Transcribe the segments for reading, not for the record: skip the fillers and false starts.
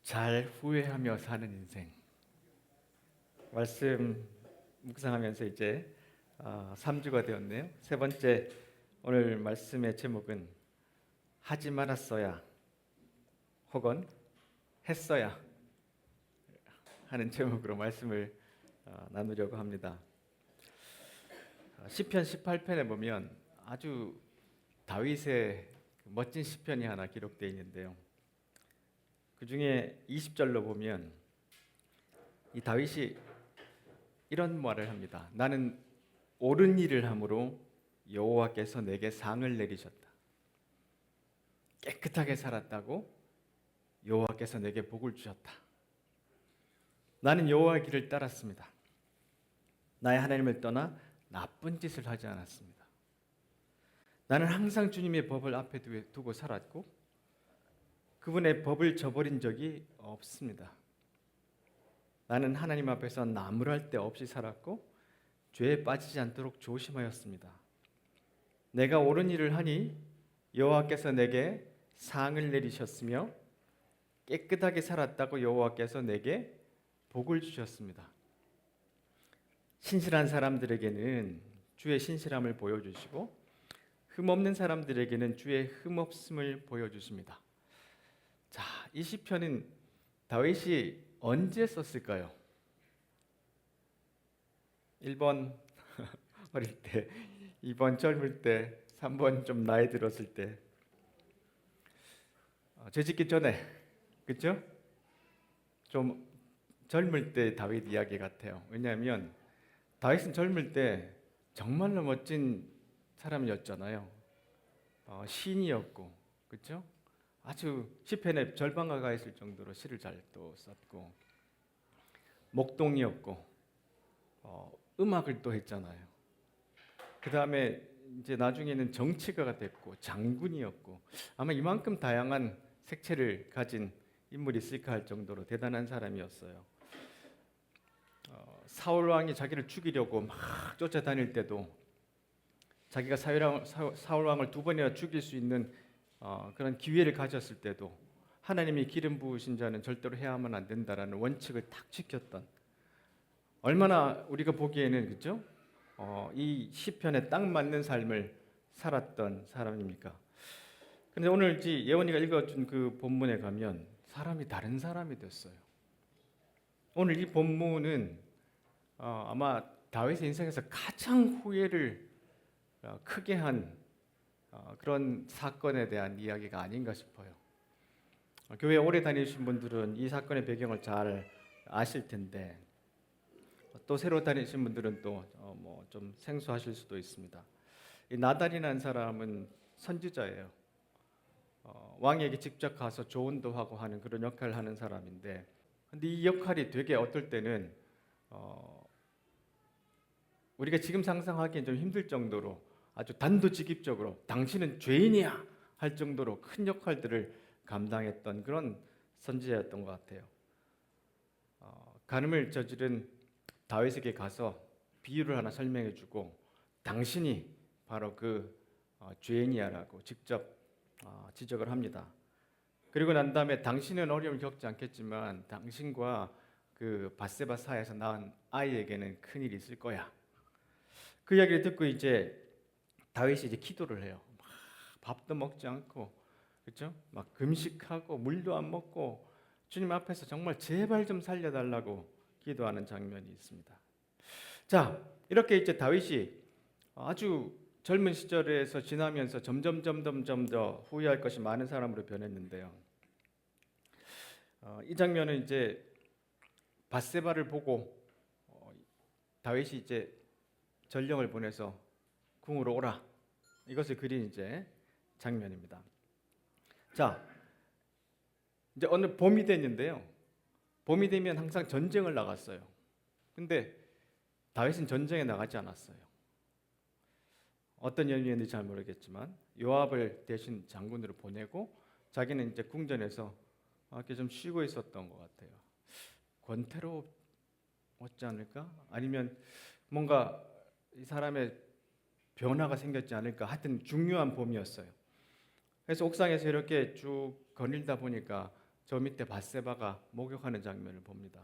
잘 후회하며 사는 인생. 말씀 묵상하면서 이제 3주가 되었네요. 세 번째 오늘 말씀의 제목은 하지 말았어야 혹은 했어야 하는 제목으로 말씀을 나누려고 합니다. 시편 18편에 보면 아주 다윗의 멋진 시편이 하나 기록되어 있는데요. 그 중에 20절로 보면 이 다윗이 이런 말을 합니다. 나는 옳은 일을 함으로 여호와께서 내게 상을 내리셨다. 깨끗하게 살았다고 여호와께서 내게 복을 주셨다. 나는 여호와의 길을 따랐습니다. 나의 하나님을 떠나 나쁜 짓을 하지 않았습니다. 나는 항상 주님의 법을 앞에 두고 살았고 그분의 법을 저버린 적이 없습니다. 나는 하나님 앞에서 나무랄 데 없이 살았고 죄에 빠지지 않도록 조심하였습니다. 내가 옳은 일을 하니 여호와께서 내게 상을 내리셨으며 깨끗하게 살았다고 여호와께서 내게 복을 주셨습니다. 신실한 사람들에게는 주의 신실함을 보여주시고 흠없는 사람들에게는 주의 흠없음을 보여주십니다. 자, 이 시편은 다윗이 언제 썼을까요? 1번 어릴 때, 2번 젊을 때, 3번 좀 나이 들었을 때. 죄짓기 전에, 그렇죠? 좀 젊을 때 다윗 이야기 같아요. 왜냐하면 다윗은 젊을 때 정말로 멋진 사람이었잖아요. 시인이었고, 그렇죠? 아주 시편의 절반가 가 있을 정도로 시를 잘 또 썼고 목동이었고 음악을 또 했잖아요. 그 다음에 이제 나중에는 정치가가 됐고 장군이었고 아마 이만큼 다양한 색채를 가진 인물이 있을까 할 정도로 대단한 사람이었어요. 사울 왕이 자기를 죽이려고 막 쫓아다닐 때도 자기가 사울 왕을 2번이나 죽일 수 있는 그런 기회를 가졌을 때도 하나님이 기름 부으신 자는 절대로 해야만 안 된다라는 원칙을 딱 지켰던, 얼마나 우리가 보기에는 그렇죠? 이 시편에 딱 맞는 삶을 살았던 사람입니까? 그런데 오늘 예원이가 읽어준 그 본문에 가면 사람이 다른 사람이 됐어요. 오늘 이 본문은 아마 다윗의 인생에서 가장 후회를 크게 한 그런 사건에 대한 이야기가 아닌가 싶어요. 교회 오래 다니신 분들은 이 사건의 배경을 잘 아실 텐데 또 새로 다니신 분들은 또 좀 생소하실 수도 있습니다. 이 나단이라는 사람은 선지자예요. 왕에게 직접 가서 조언도 하고 하는 그런 역할을 하는 사람인데, 근데 이 역할이 되게 어떨 때는 우리가 지금 상상하기엔 좀 힘들 정도로 아주 단도직입적으로 당신은 죄인이야 할 정도로 큰 역할들을 감당했던 그런 선지자였던 것 같아요. 간음을 저지른 다윗에게 가서 비유를 하나 설명해주고 당신이 바로 그 죄인이야라고 직접 지적을 합니다. 그리고 난 다음에 당신은 어려움을 겪지 않겠지만 당신과 그 밧세바 사이에서 낳은 아이에게는 큰 일이 있을 거야. 그 이야기를 듣고 이제 다윗이 이제 기도를 해요. 밥도 먹지 않고, 그렇죠? 막 금식하고 물도 안 먹고 주님 앞에서 정말 제발 좀 살려달라고 기도하는 장면이 있습니다. 자, 이렇게 이제 다윗이 아주 젊은 시절에서 지나면서 점점 더 후회할 것이 많은 사람으로 변했는데요. 이 장면은 이제 밧세바를 보고 다윗이 이제 전령을 보내서 궁으로 오라, 이것을 그린 이제 장면입니다. 자, 이제 어느 봄이 됐는데요. 봄이 되면 항상 전쟁을 나갔어요. 근데 다윗은 전쟁에 나가지 않았어요. 어떤 연유였는지 잘 모르겠지만 요압을 대신 장군으로 보내고 자기는 이제 궁전에서 이렇게 좀 쉬고 있었던 것 같아요. 권태로웠지 않을까? 아니면 뭔가 이 사람의 변화가 생겼지 않을까? 하여튼 중요한 봄이었어요. 그래서 옥상에서 이렇게 쭉 거닐다 보니까 저 밑에 밧세바가 목욕하는 장면을 봅니다.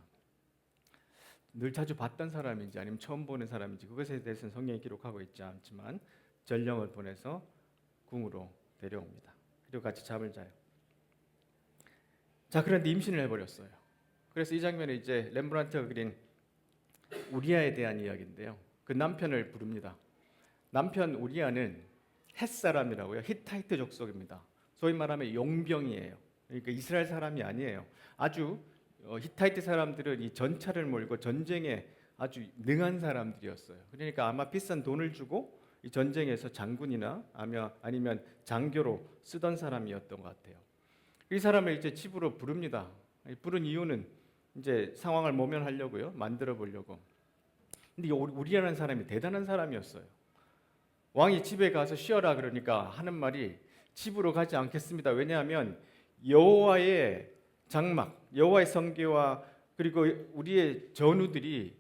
늘 자주 봤던 사람인지 아니면 처음 보는 사람인지 그것에 대해서는 성경이 기록하고 있지 않지만 전령을 보내서 궁으로 데려옵니다. 그리고 같이 잠을 자요. 자, 그런데 임신을 해버렸어요. 그래서 이 장면은 이제 렘브란트가 그린 우리아에 대한 이야기인데요. 그 남편을 부릅니다. 남편 우리아는 헷사람이라고요. 히타이트 족속입니다. 소위 말하면 용병이에요. 그러니까 이스라엘 사람이 아니에요. 아주 히타이트 사람들은 이 전차를 몰고 전쟁에 아주 능한 사람들이었어요. 그러니까 아마 비싼 돈을 주고 이 전쟁에서 장군이나 아니면 장교로 쓰던 사람이었던 것 같아요. 이 사람을 이제 집으로 부릅니다. 부른 이유는 이제 상황을 모면하려고요. 만들어 보려고. 근데 우리라는 사람이 대단한 사람이었어요. 왕이 집에 가서 쉬어라 그러니까 하는 말이 집으로 가지 않겠습니다. 왜냐하면 여호와의 장막, 여호와의 성궤와 그리고 우리의 전우들이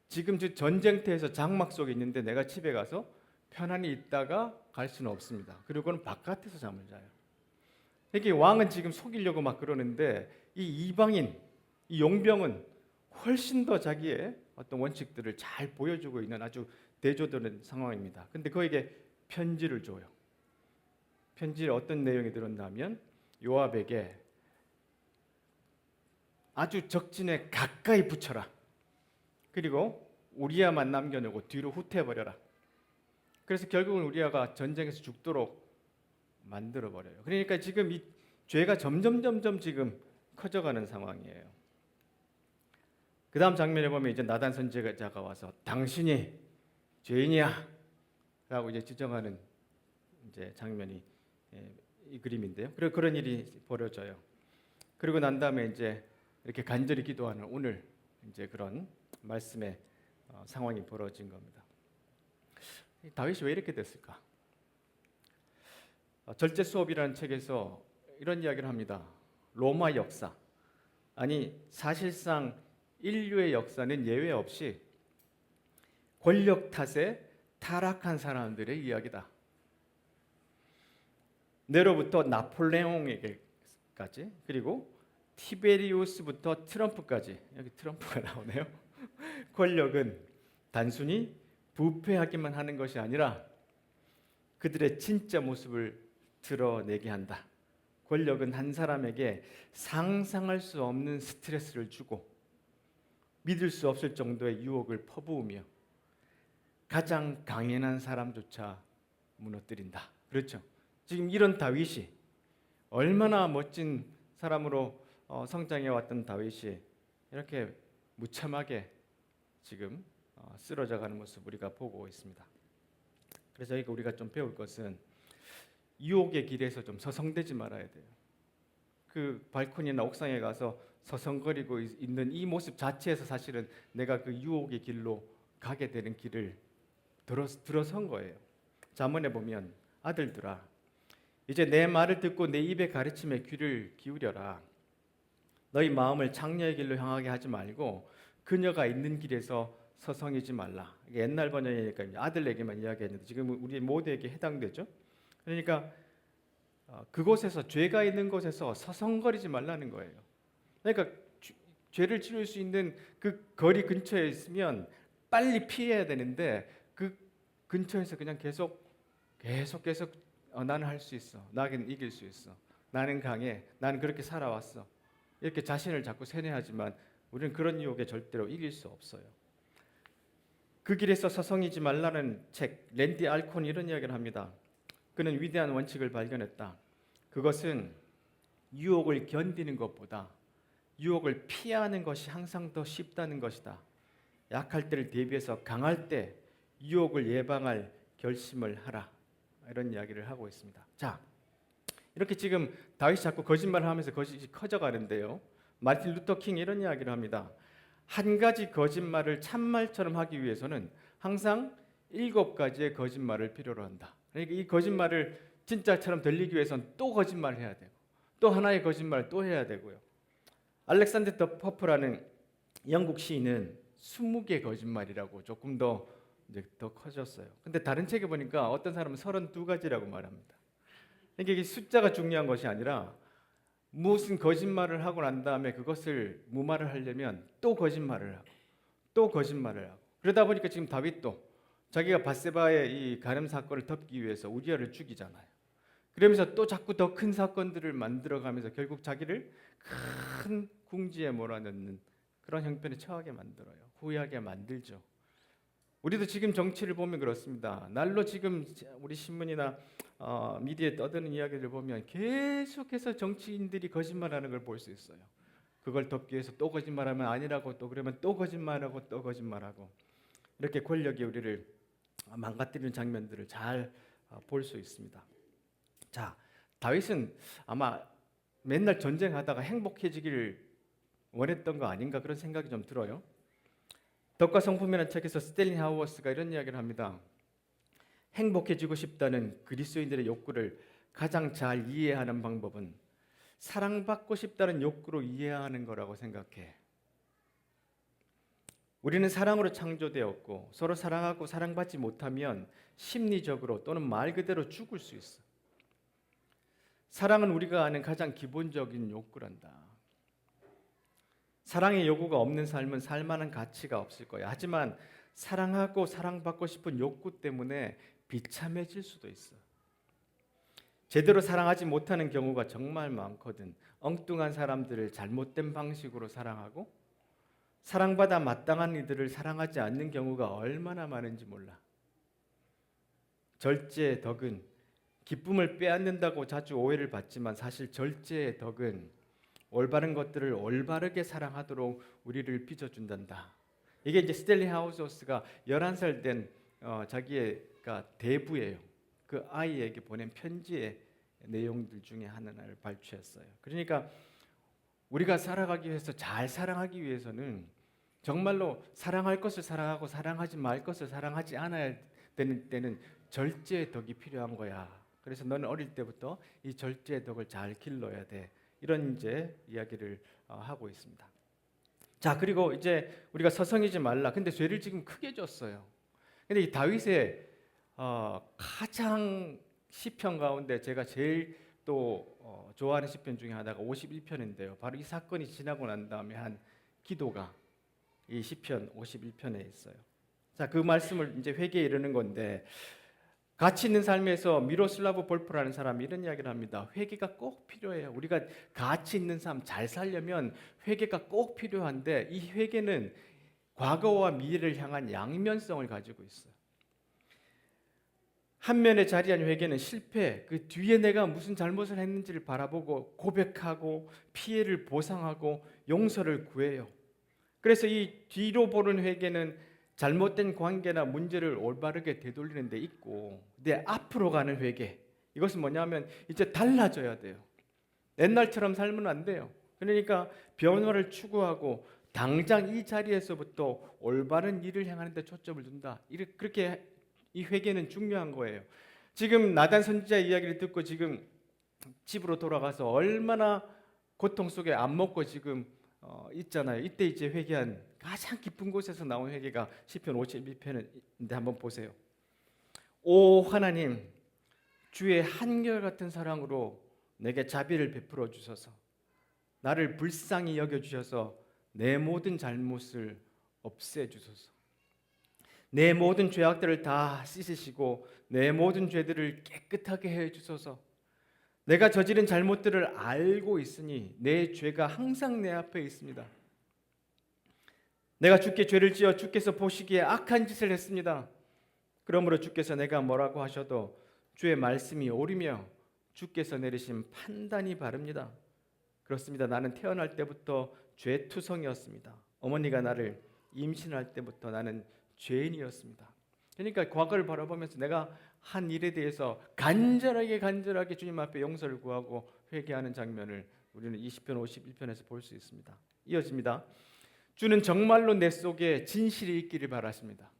지금 전쟁터에서 장막 속에 있는데 내가 집에 가서 편안히 있다가 갈 수는 없습니다. 그리고는 바깥에서 잠을 자요. 이게 왕은 지금 속이려고 막 그러는데 이 이방인, 이 용병은 훨씬 더 자기의 어떤 원칙들을 잘 보여주고 있는 아주 대조되는 상황입니다. 근데 그에게 편지를 줘요. 편지에 어떤 내용이 들었냐면 요압에게 아주 적진에 가까이 붙여라. 그리고 우리아만 남겨놓고 뒤로 후퇴해버려라. 그래서 결국은 우리아가 전쟁에서 죽도록 만들어버려요. 그러니까 지금 이 죄가 점점 지금 커져가는 상황이에요. 그 다음 장면에 보면 이제 나단 선지자가 와서 당신이 죄인이야 라고 이제 지정하는 이제 장면이 이 그림인데요. 그리고 그런 일이 벌어져요. 그리고 난 다음에 이제 이렇게 간절히 기도하는 오늘 이제 그런 말씀의 상황이 벌어진 겁니다. 다윗이 왜 이렇게 됐을까? 절제 수업이라는 책에서 이런 이야기를 합니다. 로마 역사, 아니 사실상 인류의 역사는 예외 없이 권력 탓에 타락한 사람들의 이야기다. 네로부터 나폴레옹에게까지 그리고 티베리우스부터 트럼프까지, 여기 트럼프가 나오네요. 권력은 단순히 부패하기만 하는 것이 아니라 그들의 진짜 모습을 드러내게 한다. 권력은 한 사람에게 상상할 수 없는 스트레스를 주고 믿을 수 없을 정도의 유혹을 퍼부으며 가장 강인한 사람조차 무너뜨린다. 그렇죠? 지금 이런 다윗이 얼마나 멋진 사람으로 성장해 왔던 다윗이 이렇게 무참하게 지금 쓰러져가는 모습 우리가 보고 있습니다. 그래서 우리가 좀 배울 것은 유혹의 길에서 좀 서성대지 말아야 돼요. 그 발코니나 옥상에 가서 서성거리고 있는 이 모습 자체에서 사실은 내가 그 유혹의 길로 가게 되는 길을 들어선 거예요. 잠언에 보면 아들들아 이제 내 말을 듣고 내 입의 가르침에 귀를 기울여라. 너희 마음을 창녀의 길로 향하게 하지 말고 그녀가 있는 길에서 서성이지 말라. 이게 옛날 번역이니까 아들에게만 이야기했는데 지금 우리 모두에게 해당되죠. 그러니까 그곳에서 죄가 있는 곳에서 서성거리지 말라는 거예요. 그러니까 죄를 지을 수 있는 그 거리 근처에 있으면 빨리 피해야 되는데 그 근처에서 그냥 계속 나는 할 수 있어. 나는 이길 수 있어. 나는 강해. 나는 그렇게 살아왔어. 이렇게 자신을 자꾸 세뇌하지만 우리는 그런 유혹에 절대로 이길 수 없어요. 그 길에서 서성이지 말라는 책, 랜디 알콘이 이런 이야기를 합니다. 그는 위대한 원칙을 발견했다. 그것은 유혹을 견디는 것보다 유혹을 피하는 것이 항상 더 쉽다는 것이다. 약할 때를 대비해서 강할 때 유혹을 예방할 결심을 하라. 이런 이야기를 하고 있습니다. 자, 이렇게 지금 다윗이 자꾸 거짓말을 하면서 거짓이 커져가는데요. 마틴 루터 킹이 이런 이야기를 합니다. 한 가지 거짓말을 참말처럼 하기 위해서는 항상 7가지의 거짓말을 필요로 한다. 그러니까 이 거짓말을 진짜처럼 들리기 위해서는 또 거짓말을 해야 되고 또 하나의 거짓말을 또 해야 되고요. 알렉산더 더 퍼프라는 영국 시인은 20개 거짓말이라고 조금 더 커졌어요. 근데 다른 책에 보니까 어떤 사람은 32가지라고 말합니다. 그러니까 이게 숫자가 중요한 것이 아니라 무슨 거짓말을 하고 난 다음에 그것을 무마를 하려면 또 거짓말을 하고 또 거짓말을 하고, 그러다 보니까 지금 다윗도 자기가 밧세바의 이 간음 사건을 덮기 위해서 우리아를 죽이잖아요. 그러면서 또 자꾸 더 큰 사건들을 만들어가면서 결국 자기를 큰 궁지에 몰아넣는 그런 형편에 처하게 만들어요. 후회하게 만들죠. 우리도 지금 정치를 보면 그렇습니다. 날로 지금 우리 신문이나 미디어에 떠드는 이야기를 보면 계속해서 정치인들이 거짓말하는 걸 볼 수 있어요. 그걸 덮기 위해서 또 거짓말하면 아니라고, 또 그러면 또 거짓말하고 또 거짓말하고, 이렇게 권력이 우리를 망가뜨리는 장면들을 잘 볼 수 있습니다. 자, 다윗은 아마 맨날 전쟁하다가 행복해지기를 원했던 거 아닌가, 그런 생각이 좀 들어요. 덕과 성품이라는 책에서 스탠리 하우어스가 이런 이야기를 합니다. 행복해지고 싶다는 그리스도인들의 욕구를 가장 잘 이해하는 방법은 사랑받고 싶다는 욕구로 이해하는 거라고 생각해. 우리는 사랑으로 창조되었고 서로 사랑하고 사랑받지 못하면 심리적으로 또는 말 그대로 죽을 수 있어. 사랑은 우리가 아는 가장 기본적인 욕구란다. 사랑의 요구가 없는 삶은 살만한 가치가 없을 거야. 하지만 사랑하고 사랑받고 싶은 욕구 때문에 비참해질 수도 있어. 제대로 사랑하지 못하는 경우가 정말 많거든. 엉뚱한 사람들을 잘못된 방식으로 사랑하고 사랑받아 마땅한 이들을 사랑하지 않는 경우가 얼마나 많은지 몰라. 절제의 덕은 기쁨을 빼앗는다고 자주 오해를 받지만 사실 절제의 덕은 올바른 것들을 올바르게 사랑하도록 우리를 빚어준단다. 이게 이제 스탠리 하우스가 11살 된 자기가 대부예요. 그 아이에게 보낸 편지의 내용들 중에 하나를 발췌했어요. 그러니까 우리가 살아가기 위해서, 잘 사랑하기 위해서는 정말로 사랑할 것을 사랑하고 사랑하지 말 것을 사랑하지 않아야 되는 때는 절제의 덕이 필요한 거야. 그래서 너는 어릴 때부터 이 절제의 덕을 잘 길러야 돼. 이런 이제 이야기를 하고 있습니다. 자, 그리고 이제 우리가 서성이지 말라. 근데 죄를 지금 크게 졌어요. 근데 이 다윗의 가장 시편 가운데 제가 제일 또 좋아하는 시편 중에 하나가 51편인데요. 바로 이 사건이 지나고 난 다음에 한 기도가 이 시편 51편에 있어요. 자, 그 말씀을 이제 회개에 이르는 건데, 가치 있는 삶에서 미로슬라브 볼프라는 사람이 이런 이야기를 합니다. 회개가 꼭 필요해요. 우리가 가치 있는 삶 잘 살려면 회개가 꼭 필요한데, 이 회개는 과거와 미래를 향한 양면성을 가지고 있어요. 한 면에 자리한 회개는 실패, 그 뒤에 내가 무슨 잘못을 했는지를 바라보고 고백하고 피해를 보상하고 용서를 구해요. 그래서 이 뒤로 보는 회개는 잘못된 관계나 문제를 올바르게 되돌리는 데 있고, 내 앞으로 가는 회개, 이것은 뭐냐면 이제 달라져야 돼요. 옛날처럼 살면 안 돼요. 그러니까 변화를 추구하고 당장 이 자리에서부터 올바른 일을 향하는 데 초점을 둔다. 그렇게 이 회개는 중요한 거예요. 지금 나단 선지자 이야기를 듣고 지금 집으로 돌아가서 얼마나 고통 속에 안 먹고 지금 있잖아요. 이때 이제 회개한 가장 깊은 곳에서 나온 회개가 시편 52편인데 한번 보세요. 오 하나님, 주의 한결같은 사랑으로 내게 자비를 베풀어 주소서. 나를 불쌍히 여겨 주셔서 내 모든 잘못을 없애 주소서. 내 모든 죄악들을 다 씻으시고 내 모든 죄들을 깨끗하게 해 주소서. 내가 저지른 잘못들을 알고 있으니 내 죄가 항상 내 앞에 있습니다. 내가 주께 죄를 지어 주께서 보시기에 악한 짓을 했습니다. 그러므로 주께서 내가 뭐라고 하셔도 주의 말씀이 옳으며 주께서 내리신 판단이 바릅니다. 그렇습니다. 나는 태어날 때부터 죄투성이었습니다. 어머니가 나를 임신할 때부터 나는 죄인이었습니다. 그러니까 과거를 바라보면서 내가 한 일에 대해서 간절하게 주님 앞에 용서를 구하고 회개하는 장면을 우리는 20편 51편에서 볼 수 있습니다. 이어집니다. 주는 정말로 내 속에 진실이 있기를 바라십니다.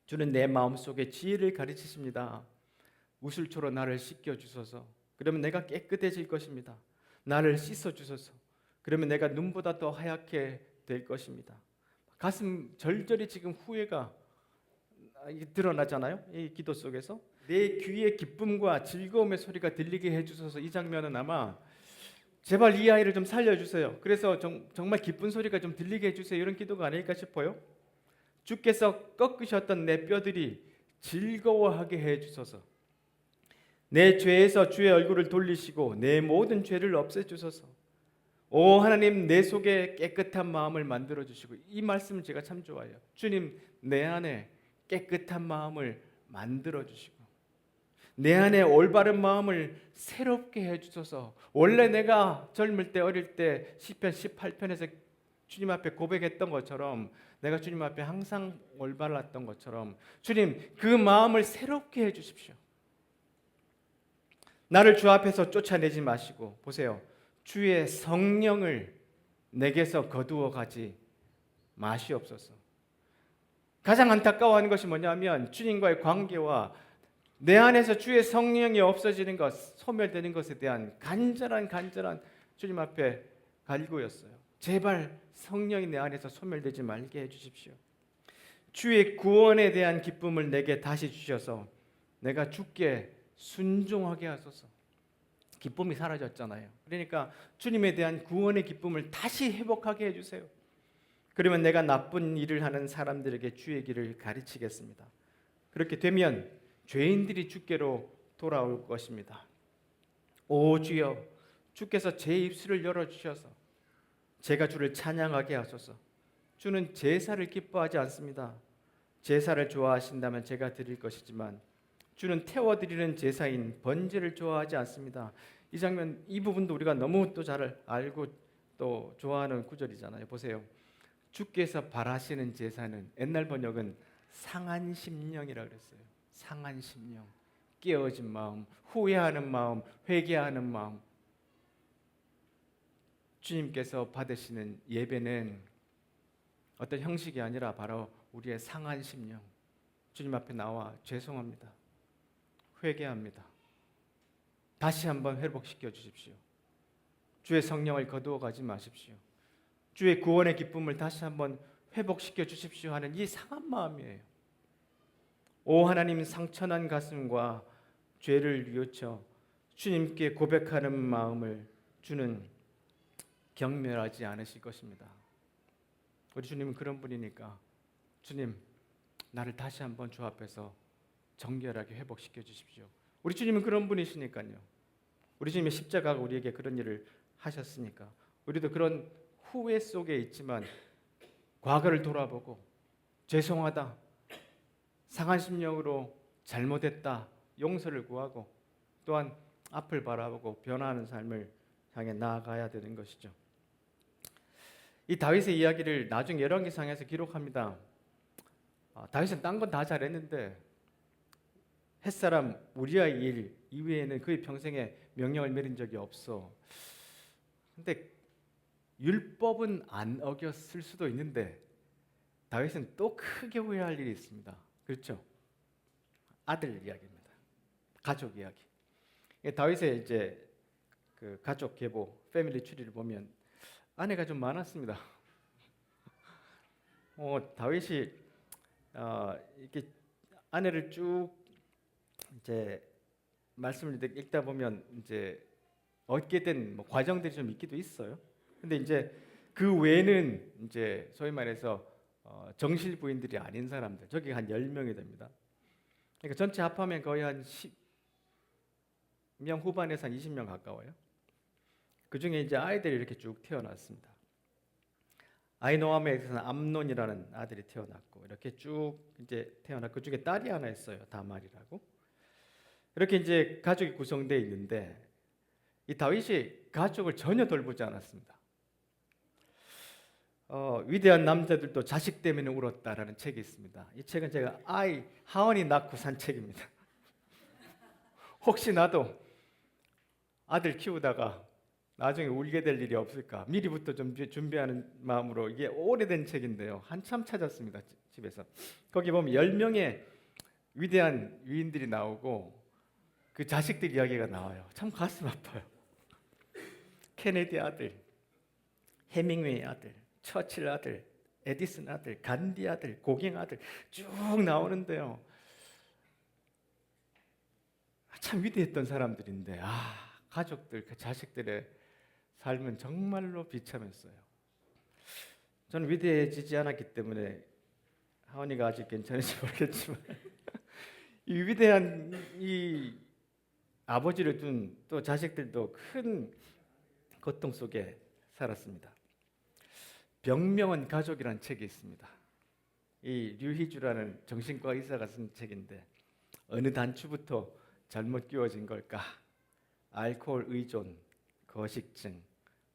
주는 내 마음속에 지혜를 가르치십니다. 우슬초로 나를 씻겨 주소서. 그러면 내가 깨끗해질 것입니다. 나를 씻어 주소서. 그러면 내가 눈보다 더 하얗게 될 것입니다. 가슴 절절히 지금 후회가 드러나잖아요. 이 기도 속에서 내 귀에 기쁨과 즐거움의 소리가 들리게 해주셔서, 이 장면은 아마 제발 이 아이를 좀 살려주세요. 그래서 정말 기쁜 소리가 좀 들리게 해주세요. 이런 기도가 아닐까 싶어요. 주께서 꺾으셨던 내 뼈들이 즐거워하게 해주소서. 내 죄에서 주의 얼굴을 돌리시고 내 모든 죄를 없애주소서. 오 하나님, 내 속에 깨끗한 마음을 만들어 주시고, 이 말씀을 제가 참 좋아해요. 주님, 내 안에 깨끗한 마음을 만들어 주시고 내 안에 올바른 마음을 새롭게 해주소서. 원래 내가 젊을 때, 어릴 때 시편 18편에서 주님 앞에 고백했던 것처럼, 내가 주님 앞에 항상 올바랐던 것처럼, 주님 그 마음을 새롭게 해주십시오. 나를 주 앞에서 쫓아내지 마시고, 보세요, 주의 성령을 내게서 거두어 가지 마시옵소서. 가장 안타까워하는 것이 뭐냐면, 주님과의 관계와 내 안에서 주의 성령이 없어지는 것, 소멸되는 것에 대한 간절한 주님 앞에 갈구였어요. 제발 성령이 내 안에서 소멸되지 말게 해주십시오. 주의 구원에 대한 기쁨을 내게 다시 주셔서 내가 주께 순종하게 하소서. 기쁨이 사라졌잖아요. 그러니까 주님에 대한 구원의 기쁨을 다시 회복하게 해주세요. 그러면 내가 나쁜 일을 하는 사람들에게 주의 길을 가르치겠습니다. 그렇게 되면 죄인들이 주께로 돌아올 것입니다. 오 주여, 주께서 제 입술을 열어주셔서 제가 주를 찬양하게 하소서. 주는 제사를 기뻐하지 않습니다. 제사를 좋아하신다면 제가 드릴 것이지만 주는 태워드리는 제사인 번제를 좋아하지 않습니다. 이 장면, 이 부분도 우리가 너무 또 잘 알고 또 좋아하는 구절이잖아요. 보세요, 주께서 바라시는 제사는, 옛날 번역은 상한 심령이라 그랬어요. 상한 심령, 깨어진 마음, 후회하는 마음, 회개하는 마음. 주님께서 받으시는 예배는 어떤 형식이 아니라 바로 우리의 상한 심령. 주님 앞에 나와 죄송합니다, 회개합니다, 다시 한번 회복시켜 주십시오. 주의 성령을 거두어 가지 마십시오. 주의 구원의 기쁨을 다시 한번 회복시켜 주십시오 하는 이 상한 마음이에요. 오 하나님, 상처난 가슴과 죄를 뉘우쳐 주님께 고백하는 마음을 주는 경멸하지 않으실 것입니다. 우리 주님은 그런 분이니까, 주님 나를 다시 한번 주 앞에서 정결하게 회복시켜 주십시오. 우리 주님은 그런 분이시니까요. 우리 주님의 십자가가 우리에게 그런 일을 하셨으니까 우리도 그런 후회 속에 있지만 과거를 돌아보고 죄송하다, 상한 심령으로 잘못했다, 용서를 구하고 또한 앞을 바라보고 변화하는 삶을 향해 나아가야 되는 것이죠. 이 다윗의 이야기를 나중 열왕기상에서 기록합니다. 다윗은 딴 건 다 잘했는데 햇사람 우리아의 일 이외에는 그의 평생에 명령을 내린 적이 없어. 근데 율법은 안 어겼을 수도 있는데 다윗은 또 크게 후회할 일이 있습니다. 그렇죠? 아들 이야기입니다. 가족 이야기. 다윗의 이제 그 가족 계보, 패밀리 트리를 보면 아내가 좀 많았습니다. 다윗이 이렇게 아내를 쭉 이제 말씀을 읽다 보면 이제 얻게 된 과정들이 좀 있기도 있어요. 근데 이제 그 외에는 이제 소위 말해서 정실 부인들이 아닌 사람들, 저기 한 10명이 됩니다. 그러니까 전체 합하면 거의 한 10명 후반에서 한 20명 가까워요. 그 중에 이제 아이들이 이렇게 쭉 태어났습니다. 아히노암에서는 암논이라는 아들이 태어났고, 이렇게 쭉 이제 태어났고, 그 중에 딸이 하나 있어요. 다말이라고. 이렇게 이제 가족이 구성되어 있는데 이 다윗이 가족을 전혀 돌보지 않았습니다. 위대한 남자들도 자식 때문에 울었다라는 책이 있습니다. 이 책은 제가 하원이 낳고 산 책입니다. 혹시 나도 아들 키우다가 나중에 울게 될 일이 없을까 미리부터 좀 준비하는 마음으로, 이게 오래된 책인데요, 한참 찾았습니다. 집에서. 거기 보면 10명의 위대한 위인들이 나오고 그 자식들 이야기가 나와요. 참 가슴 아파요. 케네디 아들, 해밍웨이 아들, 처칠 아들, 에디슨 아들, 간디 아들, 고갱 아들 쭉 나오는데요, 참 위대했던 사람들인데 가족들, 그 자식들의 삶은 정말로 비참했어요. 저는 위대해지지 않았기 때문에 하원이가 아직 괜찮을지 모르겠지만 이 위대한 이 아버지를 둔 또 자식들도 큰 고통 속에 살았습니다. 병명은 가족이라는 책이 있습니다. 이 류희주라는 정신과 의사가 쓴 책인데 어느 단추부터 잘못 끼워진 걸까? 알코올 의존, 거식증,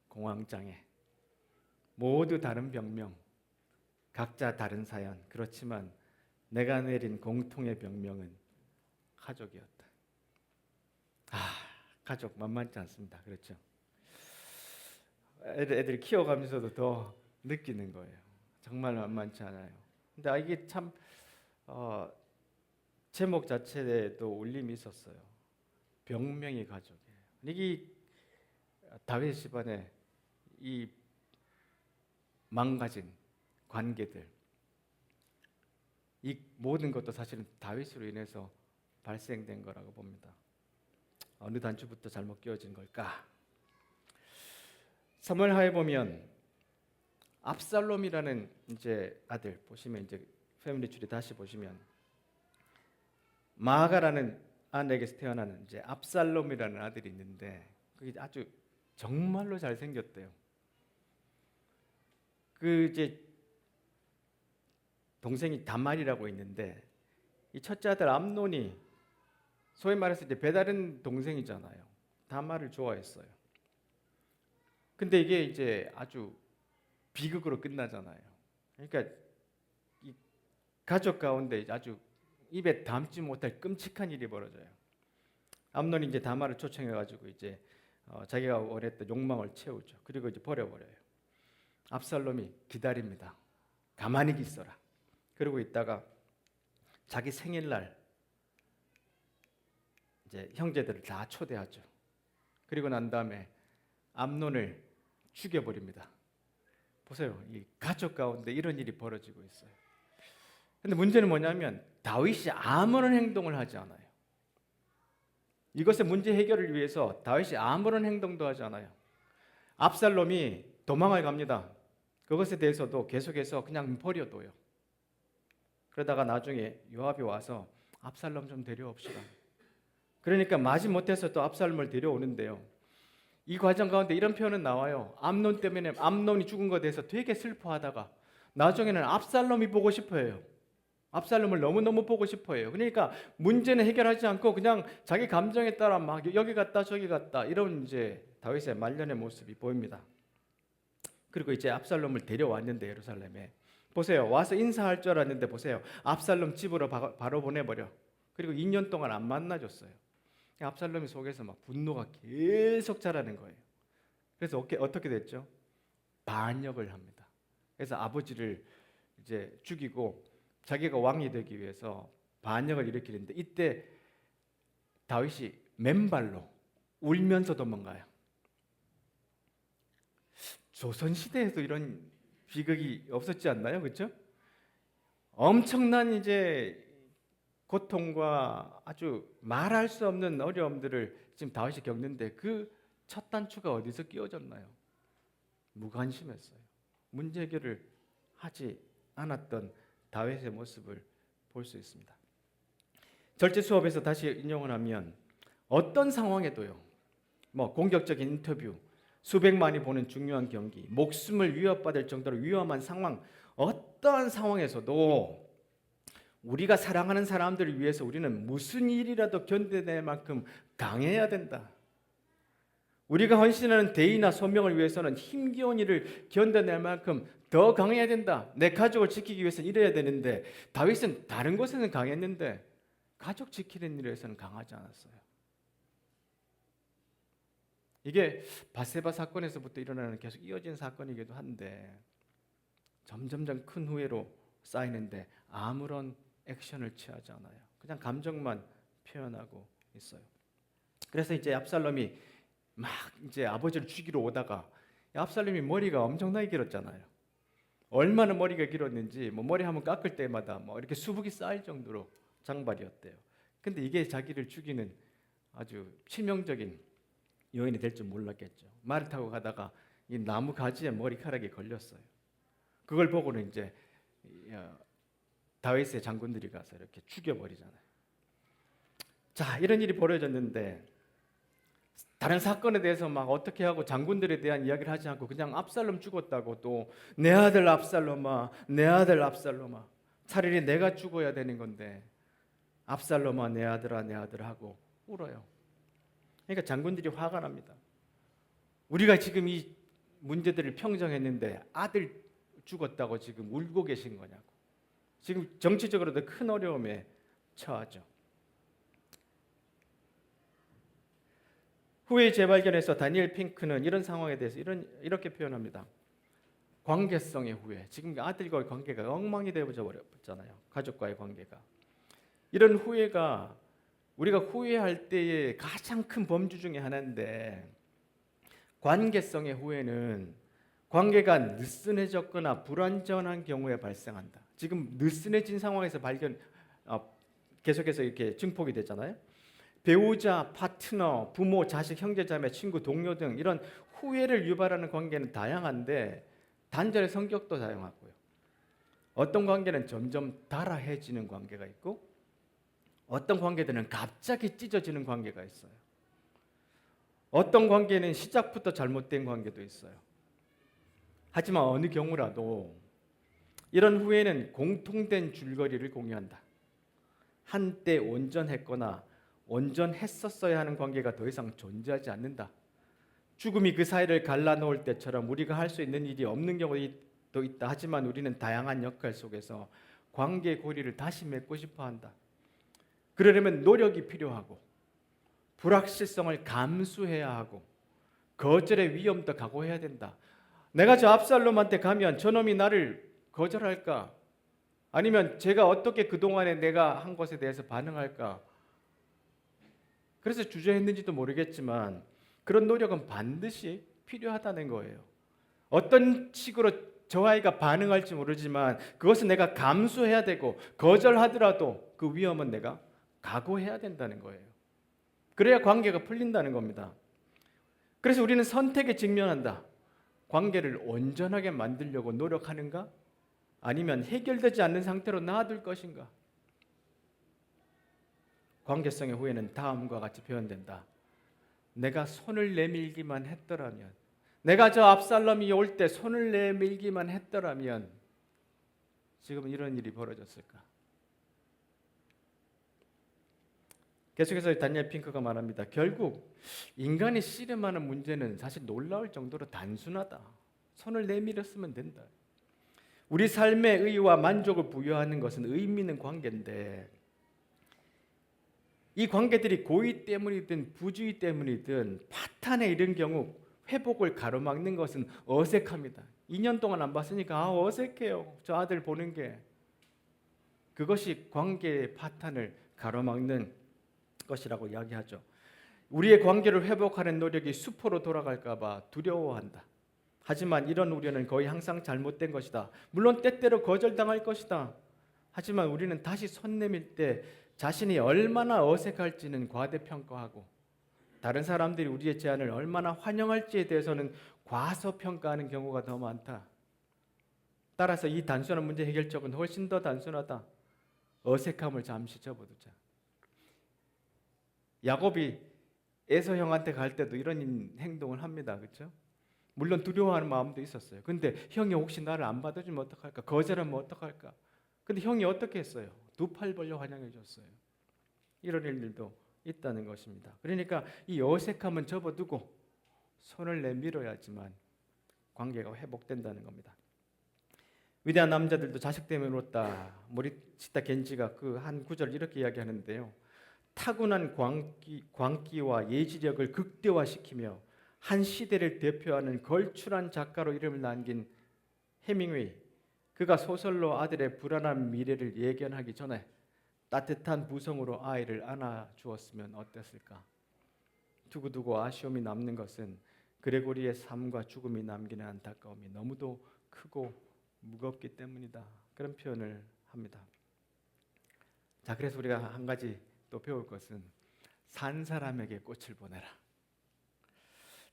공황장애 모두 다른 병명, 각자 다른 사연. 그렇지만 내가 내린 공통의 병명은 가족이었다. 가족 만만치 않습니다. 그렇죠? 애들 키워가면서도 더 느끼는 거예요. 정말 만만치 않아요. 근데 이게 참 제목 자체에도 울림이 있었어요. 병명이 가족이에요. 이게 다윗 집안의 이 망가진 관계들, 이 모든 것도 사실은 다윗으로 인해서 발생된 거라고 봅니다. 어느 단추부터 잘못 끼워진 걸까? 사무엘하에 보면 압살롬이라는 이제 아들 보시면 이제 패밀리 트리 다시 보시면 마아가라는 아내에게서 태어나는 이제 압살롬이라는 아들이 있는데 그게 아주 정말로 잘 생겼대요. 그 이제 동생이 다말이라고 있는데 이 첫째 아들 암논이 소위 말해서 이제 배다른 동생이잖아요. 다말을 좋아했어요. 근데 이게 이제 아주 비극으로 끝나잖아요. 그러니까 이 가족 가운데 아주 입에 담지 못할 끔찍한 일이 벌어져요. 암논이 이제 다말을 초청해가지고 이제 자기가 원했던 욕망을 채우죠. 그리고 이제 버려버려요. 압살롬이 기다립니다. 가만히 있어라. 그러고 있다가 자기 생일날 이제 형제들을 다 초대하죠. 그리고 난 다음에 암논을 죽여버립니다. 보세요. 이 가족 가운데 이런 일이 벌어지고 있어요. 근데 문제는 뭐냐면 다윗이 아무런 행동을 하지 않아요. 이것의 문제 해결을 위해서 다윗이 아무런 행동도 하지 않아요. 압살롬이 도망을 갑니다. 그것에 대해서도 계속해서 그냥 버려둬요. 그러다가 나중에 요압이 와서 압살롬 좀 데려옵시다. 그러니까 마지못해서 또 압살롬을 데려오는데요. 이 과정 가운데 이런 표현은 나와요. 암논 때문에 암논이 죽은 것에 대해서 되게 슬퍼하다가 나중에는 압살롬이 보고 싶어해요. 압살롬을 너무너무 보고 싶어해요. 그러니까 문제는 해결하지 않고 그냥 자기 감정에 따라 막 여기 갔다 저기 갔다 이런 이제 다윗의 말년의 모습이 보입니다. 그리고 이제 압살롬을 데려왔는데 예루살렘에 보세요. 와서 인사할 줄 알았는데 보세요. 압살롬 집으로 바로 보내버려. 그리고 2년 동안 안 만나줬어요. 압살롬이 속에서 막 분노가 계속 자라는 거예요. 그래서 어떻게 됐죠? 반역을 합니다. 그래서 아버지를 이제 죽이고 자기가 왕이 되기 위해서 반역을 일으키는데 이때 다윗이 맨발로 울면서 도망가요. 조선 시대에도 이런 비극이 없었지 않나요? 그렇죠? 엄청난 이제 고통과 아주 말할 수 없는 어려움들을 지금 다윗이 겪는데 그 첫 단추가 어디서 끼워졌나요? 무관심했어요. 문제 해결을 하지 않았던 다윗의 모습을 볼 수 있습니다. 절제 수업에서 다시 인용을 하면 어떤 상황에도요. 공격적인 인터뷰, 수백만이 보는 중요한 경기, 목숨을 위협받을 정도로 위험한 상황, 어떠한 상황에서도 우리가 사랑하는 사람들을 위해서 우리는 무슨 일이라도 견뎌낼 만큼 강해야 된다. 우리가 헌신하는 대의나 소명을 위해서는 힘겨운 일을 견뎌낼 만큼 더 강해야 된다. 내 가족을 지키기 위해서는 이래야 되는데 다윗은 다른 곳에는 강했는데 가족 지키는 일에서는 강하지 않았어요. 이게 바세바 사건에서부터 일어나는 계속 이어진 사건이기도 한데 점점점 큰 후회로 쌓이는데 아무런 액션을 취하지 않아요. 그냥 감정만 표현하고 있어요. 그래서 이제 압살롬이 막 이제 아버지를 죽이러 오다가 압살롬이 머리가 엄청나게 길었잖아요. 얼마나 머리가 길었는지 머리 한번 깎을 때마다 이렇게 수북이 쌓일 정도로 장발이었대요. 근데 이게 자기를 죽이는 아주 치명적인 여인이 될 줄 몰랐겠죠. 말을 타고 가다가 이 나무 가지에 머리카락이 걸렸어요. 그걸 보고는 이제 다윗의 장군들이 가서 이렇게 죽여버리잖아요. 자, 이런 일이 벌어졌는데 다른 사건에 대해서 막 어떻게 하고 장군들에 대한 이야기를 하지 않고 그냥 압살롬 죽었다고 또 내 아들 압살롬아, 내 아들 압살롬아, 차라리 내가 죽어야 되는 건데 압살롬아 내 아들아 내 아들 하고 울어요. 그러니까 장군들이 화가 납니다. 우리가 지금 이 문제들을 평정했는데 아들 죽었다고 지금 울고 계신 거냐고. 지금 정치적으로도 큰 어려움에 처하죠. 후에 재발견해서 다니엘 핑크는 이런 상황에 대해서 이렇게 표현합니다. 관계성의 후회. 지금 아들과의 관계가 엉망이 되어져 버렸잖아요. 가족과의 관계가. 이런 후회가 우리가 후회할 때의 가장 큰 범주 중에 하나인데, 관계성의 후회는 관계가 느슨해졌거나 불완전한 경우에 발생한다. 지금 느슨해진 상황에서 계속해서 이렇게 증폭이 되잖아요. 배우자, 파트너, 부모, 자식, 형제자매, 친구, 동료 등 이런 후회를 유발하는 관계는 다양한데 단절의 성격도 다양하고요. 어떤 관계는 점점 달아해지는 관계가 있고 어떤 관계들은 갑자기 찢어지는 관계가 있어요. 어떤 관계는 시작부터 잘못된 관계도 있어요. 하지만 어느 경우라도 이런 후회는 공통된 줄거리를 공유한다. 한때 온전했거나 온전했었어야 하는 관계가 더 이상 존재하지 않는다. 죽음이 그 사이를 갈라놓을 때처럼 우리가 할 수 있는 일이 없는 경우도 있다. 하지만 우리는 다양한 역할 속에서 관계 고리를 다시 맺고 싶어 한다. 그러려면 노력이 필요하고 불확실성을 감수해야 하고 거절의 위험도 각오해야 된다. 내가 저 압살롬한테 가면 저놈이 나를 거절할까? 아니면 제가 어떻게 그동안에 내가 한 것에 대해서 반응할까? 그래서 주저했는지도 모르겠지만 그런 노력은 반드시 필요하다는 거예요. 어떤 식으로 저 아이가 반응할지 모르지만 그것은 내가 감수해야 되고 거절하더라도 그 위험은 내가 각오해야 된다는 거예요. 그래야 관계가 풀린다는 겁니다. 그래서 우리는 선택에 직면한다. 관계를 온전하게 만들려고 노력하는가? 아니면 해결되지 않는 상태로 놔둘 것인가? 관계성의 후회는 다음과 같이 표현된다. 내가 손을 내밀기만 했더라면, 내가 저 압살롬이 올 때 손을 내밀기만 했더라면 지금 이런 일이 벌어졌을까? 계속해서 다니엘 핑크가 말합니다. 결국 인간이 씨름하는 문제는 사실 놀라울 정도로 단순하다. 손을 내밀었으면 된다. 우리 삶의 의의와 만족을 부여하는 것은 의미 있는 관계인데 이 관계들이 고의 때문이든 부주의 때문이든 파탄에 이른 경우 회복을 가로막는 것은 어색합니다. 2년 동안 안 봤으니까 어색해요. 저 아들 보는 게. 그것이 관계의 파탄을 가로막는 것이라고 이야기하죠. 우리의 관계를 회복하는 노력이 수포로 돌아갈까 봐 두려워한다. 하지만 이런 우려는 거의 항상 잘못된 것이다. 물론 때때로 거절당할 것이다. 하지만 우리는 다시 손 내밀 때 자신이 얼마나 어색할지는 과대평가하고 다른 사람들이 우리의 제안을 얼마나 환영할지에 대해서는 과소평가하는 경우가 더 많다. 따라서 이 단순한 문제 해결책은 훨씬 더 단순하다. 어색함을 잠시 접어두자. 야곱이 에서 형한테 갈 때도 이런 행동을 합니다. 그렇죠? 물론 두려워하는 마음도 있었어요. 근데 형이 혹시 나를 안 받아주면 어떡할까? 거절하면 어떡할까? 근데 형이 어떻게 했어요? 두 팔 벌려 환영해 줬어요. 이런 일들도 있다는 것입니다. 그러니까 이 어색함은 접어두고 손을 내밀어야지만 관계가 회복된다는 겁니다. 위대한 남자들도 자식 때문에 울었다. 모리시타 겐지가 그 한 구절 이렇게 이야기하는데요. 타고난 광기와 예지력을 극대화시키며 한 시대를 대표하는 걸출한 작가로 이름을 남긴 해밍웨이. 그가 소설로 아들의 불안한 미래를 예견하기 전에 따뜻한 부성으로 아이를 안아주었으면 어땠을까? 두고두고 아쉬움이 남는 것은 그레고리의 삶과 죽음이 남기는 안타까움이 너무도 크고 무겁기 때문이다. 그런 표현을 합니다. 자, 그래서 우리가 한 가지 또 배울 것은 산 사람에게 꽃을 보내라.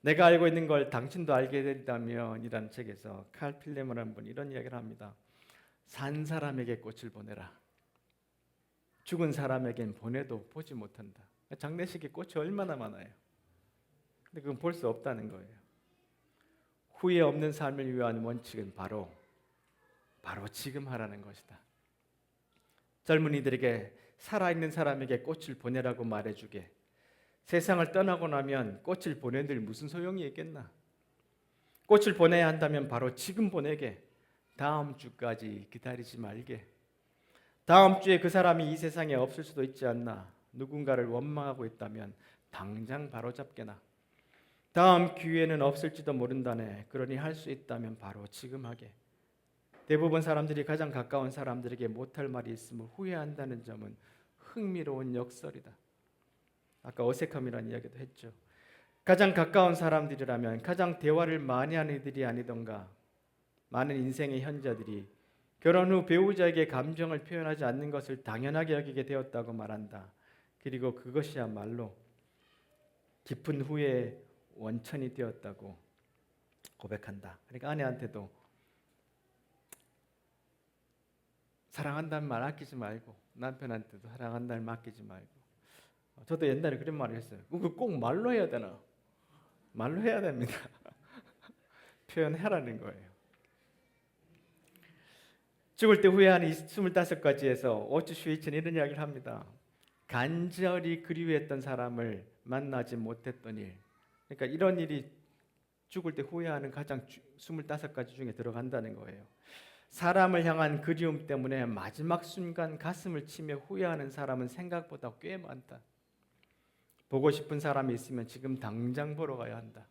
내가 알고 있는 걸 당신도 알게 된다면 이라는 책에서 칼 필레몬이라는 분이 이런 이야기를 합니다. 산 사람에게 꽃을 보내라. 죽은 사람에겐 보내도 보지 못한다. 장례식에 꽃이 얼마나 많아요. 근데 그건 볼 수 없다는 거예요. 후회 없는 삶을 위한 원칙은 바로 지금 하라는 것이다. 젊은이들에게 살아있는 사람에게 꽃을 보내라고 말해주게. 세상을 떠나고 나면 꽃을 보내들 무슨 소용이 있겠나? 꽃을 보내야 한다면 바로 지금 보내게. 다음 주까지 기다리지 말게. 다음 주에 그 사람이 이 세상에 없을 수도 있지 않나? 누군가를 원망하고 있다면 당장 바로잡게나. 다음 기회는 없을지도 모른다네. 그러니 할 수 있다면 바로 지금 하게. 대부분 사람들이 가장 가까운 사람들에게 못할 말이 있음을 후회한다는 점은 흥미로운 역설이다. 아까 어색함이라는 이야기도 했죠. 가장 가까운 사람들이라면 가장 대화를 많이 하는 이들이 아니던가. 많은 인생의 현자들이 결혼 후 배우자에게 감정을 표현하지 않는 것을 당연하게 여기게 되었다고 말한다. 그리고 그것이야말로 깊은 후회의 원천이 되었다고 고백한다. 그러니까 아내한테도 사랑한다는 말 아끼지 말고, 남편한테도 사랑한다는 말 아끼지 말고. 저도 옛날에 그런 말을 했어요. 그거 꼭 말로 해야 되나? 말로 해야 됩니다. 표현하라는 거예요. 죽을 때 후회하는 25가지에서 오츠 슈이츠는 이런 이야기를 합니다. 간절히 그리워했던 사람을 만나지 못했던 일. 그러니까 이런 일이 죽을 때 후회하는 가장 25가지 중에 들어간다는 거예요. 사람을 향한 그리움 때문에 마지막 순간 가슴을 치며 후회하는 사람은 생각보다 꽤 많다. 보고 싶은 사람이 있으면 지금 당장 보러 가야 한다.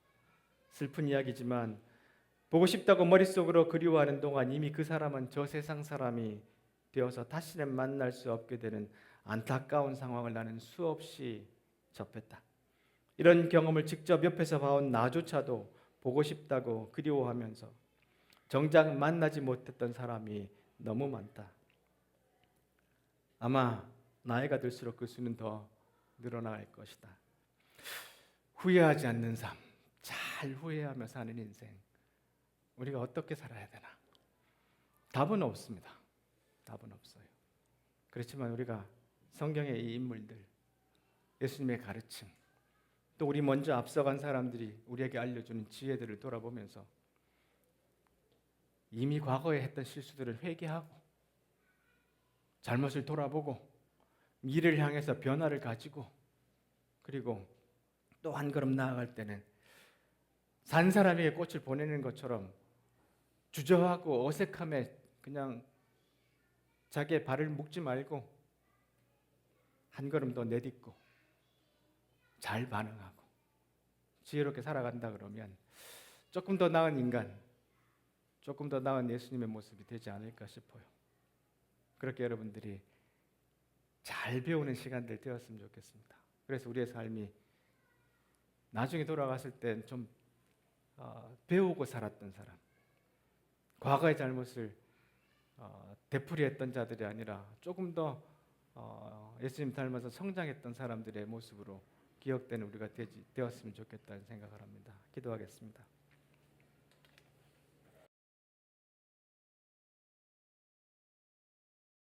슬픈 이야기지만 보고 싶다고 머릿속으로 그리워하는 동안 이미 그 사람은 저 세상 사람이 되어서 다시는 만날 수 없게 되는 안타까운 상황을 나는 수없이 접했다. 이런 경험을 직접 옆에서 봐온 나조차도 보고 싶다고 그리워하면서 정작 만나지 못했던 사람이 너무 많다. 아마 나이가 들수록 그 수는 더 늘어나갈 것이다. 후회하지 않는 삶, 잘 후회하며 사는 인생, 우리가 어떻게 살아야 되나? 답은 없습니다. 답은 없어요. 그렇지만 우리가 성경의 이 인물들, 예수님의 가르침, 또 우리 먼저 앞서간 사람들이 우리에게 알려주는 지혜들을 돌아보면서 이미 과거에 했던 실수들을 회개하고 잘못을 돌아보고 미래를 향해서 변화를 가지고 그리고 또 한 걸음 나아갈 때는 산 사람에게 꽃을 보내는 것처럼 주저하고 어색함에 그냥 자기의 발을 묶지 말고 한 걸음 더 내딛고 잘 반응하고 지혜롭게 살아간다 그러면 조금 더 나은 인간, 조금 더 나은 예수님의 모습이 되지 않을까 싶어요. 그렇게 여러분들이 잘 배우는 시간들 되었으면 좋겠습니다. 그래서 우리의 삶이 나중에 돌아갔을 때 좀 배우고 살았던 사람, 과거의 잘못을 되풀이했던 자들이 아니라 조금 더 예수님 닮아서 성장했던 사람들의 모습으로 기억되는 우리가 되었으면 좋겠다는 생각을 합니다. 기도하겠습니다.